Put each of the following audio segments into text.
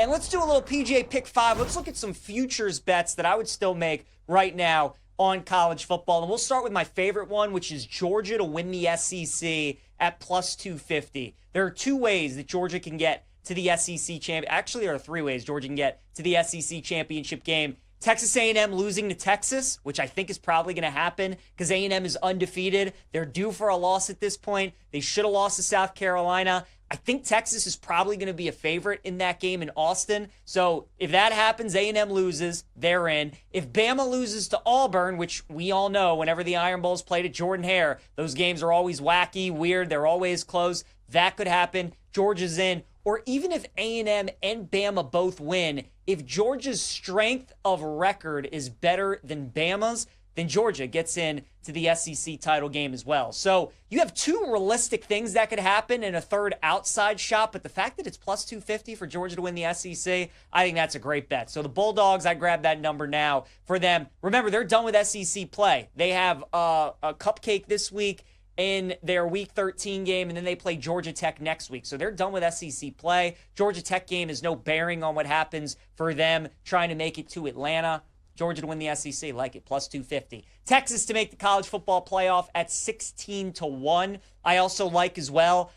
And let's do a little PGA Pick 5. Let's look at some futures bets that I would still make right now on college football. And we'll start with my favorite one, which is Georgia to win the SEC at plus 250. There are two ways that Georgia can get to the SEC champion. Actually, there are three ways Georgia can get to the SEC championship game. Texas A&M losing to Texas, which I think is probably going to happen because A&M is undefeated. They're due for a loss at this point. They should have lost to South Carolina. I think Texas is probably going to be a favorite in that game in Austin. So if that happens, A&M loses, they're in. If Bama loses to Auburn, which we all know whenever the Iron Bowl's played at Jordan-Hare, those games are always wacky, weird, they're always close. That could happen. Georgia's in. Or even if A&M and Bama both win, if Georgia's strength of record is better than Bama's, then Georgia gets in to the SEC title game as well. So you have two realistic things that could happen and a third outside shot, but the fact that it's plus 250 for Georgia to win the SEC, I think that's a great bet. So the Bulldogs, I grab that number now for them. Remember, they're done with SEC play. They have a cupcake this week in their Week 13 game, and then they play Georgia Tech next week. So they're done with SEC play. Georgia Tech game is no bearing on what happens for them trying to make it to Atlanta. Georgia to win the SEC, like it, plus 250. Texas to make the college football playoff at 16-1. I also like as well.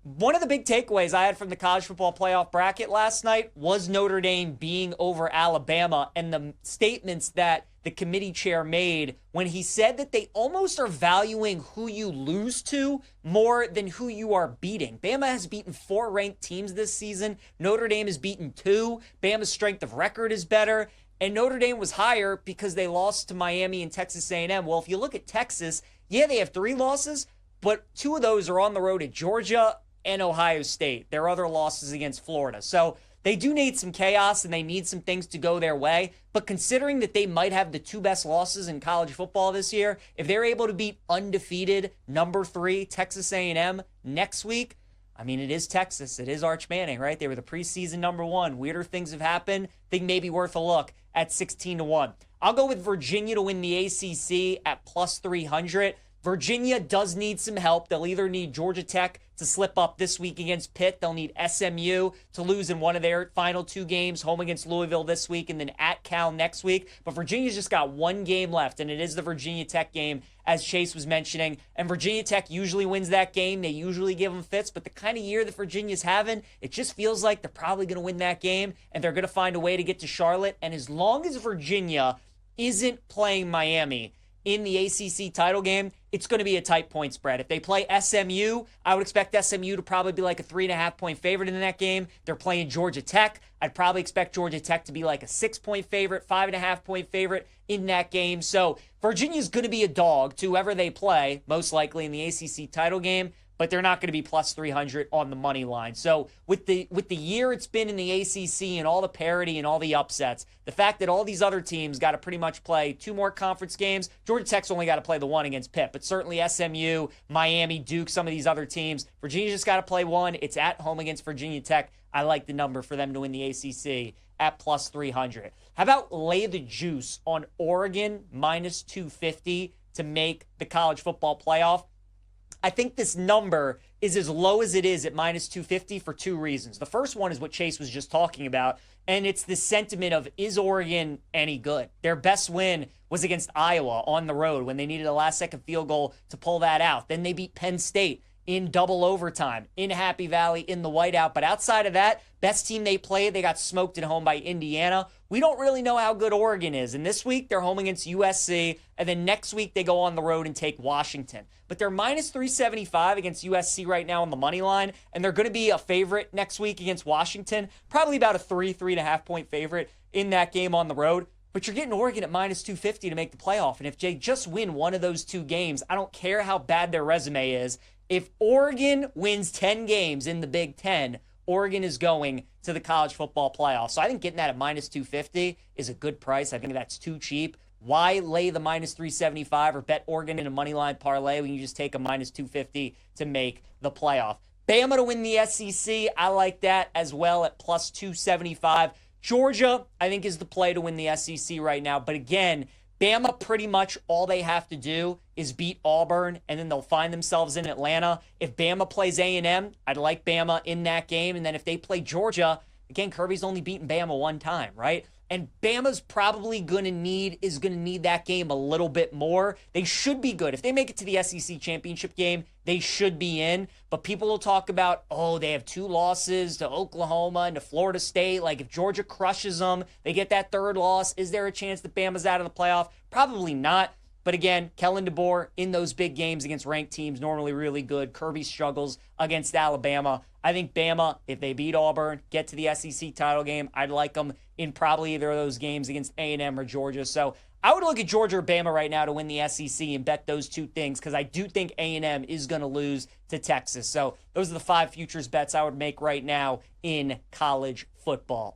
One of the big takeaways I had from the college football playoff bracket last night was Notre Dame being over Alabama and the statements that the committee chair made when he said that they almost are valuing who you lose to more than who you are beating. Bama has beaten 4 ranked teams this season. Notre Dame has beaten 2. Bama's strength of record is better. And Notre Dame was higher because they lost to Miami and Texas A&M. Well, if you look at Texas, yeah, they have 3 losses, but 2 of those are on the road at Georgia and Ohio State. Their other losses against Florida. So they do need some chaos and they need some things to go their way. But considering that they might have the 2 best losses in college football this year, if they're able to beat undefeated number 3 Texas A&M next week, I mean, it is Texas. It is Arch Manning, right? They were the preseason number 1. Weirder things have happened. Think maybe worth a look at 16-1. I'll go with Virginia to win the ACC at plus 300. Virginia does need some help. They'll either need Georgia Tech to slip up this week against Pitt. They'll need SMU to lose in one of their final 2 games, home against Louisville this week and then at Cal next week. But Virginia's just got 1 game left, and it is the Virginia Tech game, as Chase was mentioning. And Virginia Tech usually wins that game. They usually give them fits. But the kind of year that Virginia's having, it just feels like they're probably going to win that game, and they're going to find a way to get to Charlotte. And as long as Virginia isn't playing Miami in the ACC title game, it's going to be a tight point spread. If they play SMU, I would expect SMU to probably be like a 3.5-point favorite in that game. They're playing Georgia Tech. I'd probably expect Georgia Tech to be like a 6-point favorite, 5.5-point favorite in that game. So Virginia's going to be a dog to whoever they play, most likely in the ACC title game, but they're not going to be plus 300 on the money line. So with the year it's been in the ACC and all the parity and all the upsets, the fact that all these other teams got to pretty much play 2 more conference games, Georgia Tech's only got to play the 1 against Pitt, but certainly SMU, Miami, Duke, some of these other teams, Virginia just got to play 1. It's at home against Virginia Tech. I like the number for them to win the ACC at plus 300. How about lay the juice on Oregon minus 250 to make the college football playoff? I think this number is as low as it is at minus 250 for 2 reasons. The first one is what Chase was just talking about, and it's the sentiment of, is Oregon any good? Their best win was against Iowa on the road when they needed a last-second field goal to pull that out. Then they beat Penn State in double overtime, in Happy Valley, in the whiteout. But outside of that, best team they played, they got smoked at home by Indiana. We don't really know how good Oregon is. And this week, they're home against USC. And then next week, they go on the road and take Washington. But they're minus 375 against USC right now on the money line. And they're going to be a favorite next week against Washington. Probably about a 3.5-point favorite in that game on the road. But you're getting Oregon at minus 250 to make the playoff. And if they just win one of those 2 games, I don't care how bad their resume is. If Oregon wins 10 games in the Big Ten, Oregon is going to the college football playoff. So I think getting that at minus 250 is a good price. I think that's too cheap. Why lay the minus 375 or bet Oregon in a money line parlay when you just take a minus 250 to make the playoff? Bama to win the SEC, I like that as well at plus 275. Georgia, I think, is the play to win the SEC right now. But again, Bama, pretty much all they have to do is beat Auburn, and then they'll find themselves in Atlanta. If Bama plays A&M, I'd like Bama in that game. And then if they play Georgia, again, Kirby's only beaten Bama one time, right? And Bama's probably gonna need that game a little bit more. They should be good. If they make it to the SEC championship game, they should be in. But people will talk about, oh, they have 2 losses to Oklahoma and to Florida State. Like, if Georgia crushes them, they get that 3rd loss. Is there a chance that Bama's out of the playoff? Probably not. But again, Kellen DeBoer in those big games against ranked teams, normally really good. Kirby struggles against Alabama. I think Bama, if they beat Auburn, get to the SEC title game, I'd like them in probably either of those games against A&M or Georgia. So I would look at Georgia or Bama right now to win the SEC and bet those 2 things, because I do think A&M is going to lose to Texas. So those are the 5 futures bets I would make right now in college football.